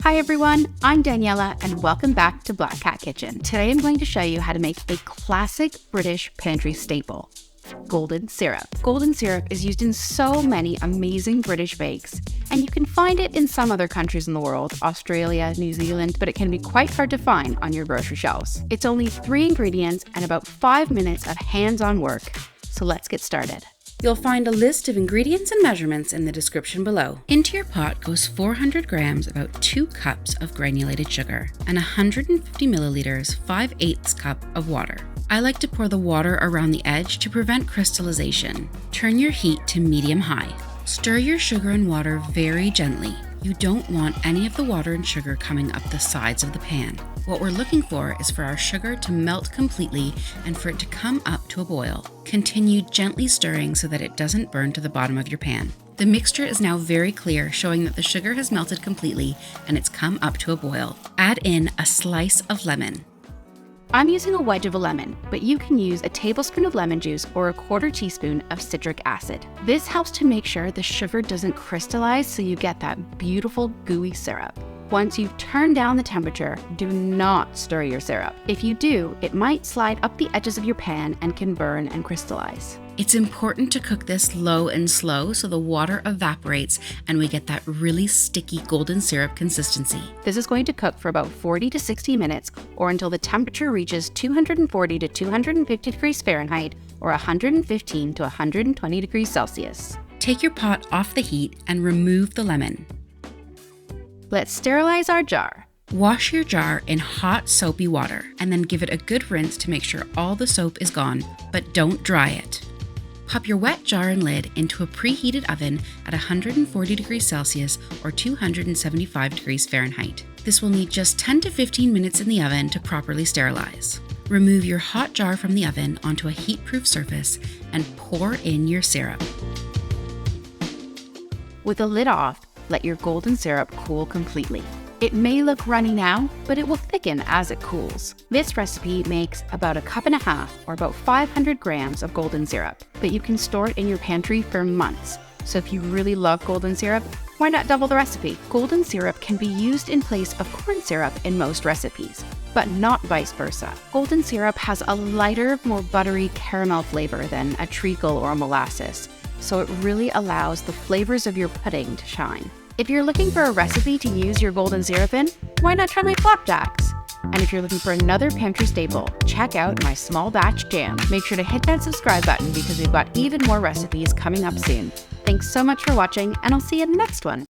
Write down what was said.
Hi everyone, I'm Daniela and welcome back to Black Cat Kitchen. Today I'm going to show you how to make a classic British pantry staple, golden syrup. Golden syrup is used in so many amazing British bakes, and you can find it in some other countries in the world, Australia, New Zealand, but it can be quite hard to find on your grocery shelves. It's only 3 ingredients and about 5 minutes of hands-on work, so let's get started. You'll find a list of ingredients and measurements in the description below. Into your pot goes 400 grams, about 2 cups of granulated sugar, and 150 milliliters, 5/8 cup of water. I like to pour the water around the edge to prevent crystallization. Turn your heat to medium-high. Stir your sugar and water very gently. You don't want any of the water and sugar coming up the sides of the pan. What we're looking for is for our sugar to melt completely and for it to come up to a boil. Continue gently stirring so that it doesn't burn to the bottom of your pan. The mixture is now very clear, showing that the sugar has melted completely and it's come up to a boil. Add in a slice of lemon. I'm using a wedge of a lemon, but you can use a tablespoon of lemon juice or a 1/4 teaspoon of citric acid. This helps to make sure the sugar doesn't crystallize so you get that beautiful gooey syrup. Once you've turned down the temperature, do not stir your syrup. If you do, it might slide up the edges of your pan and can burn and crystallize. It's important to cook this low and slow so the water evaporates and we get that really sticky golden syrup consistency. This is going to cook for about 40 to 60 minutes or until the temperature reaches 240 to 250 degrees Fahrenheit or 115 to 120 degrees Celsius. Take your pot off the heat and remove the lemon. Let's sterilize our jar. Wash your jar in hot soapy water and then give it a good rinse to make sure all the soap is gone, but don't dry it. Pop your wet jar and lid into a preheated oven at 140 degrees Celsius or 275 degrees Fahrenheit. This will need just 10 to 15 minutes in the oven to properly sterilize. Remove your hot jar from the oven onto a heat-proof surface and pour in your syrup. With the lid off, let your golden syrup cool completely. It may look runny now, but it will thicken as it cools. This recipe makes about 1.5 cups or about 500 grams of golden syrup, but you can store it in your pantry for months. So if you really love golden syrup, why not double the recipe? Golden syrup can be used in place of corn syrup in most recipes, but not vice versa. Golden syrup has a lighter, more buttery caramel flavor than a treacle or a molasses, so it really allows the flavors of your pudding to shine. If you're looking for a recipe to use your golden syrup in, why not try my flapjacks? And if you're looking for another pantry staple, check out my small batch jam. Make sure to hit that subscribe button because we've got even more recipes coming up soon. Thanks so much for watching, and I'll see you in the next one.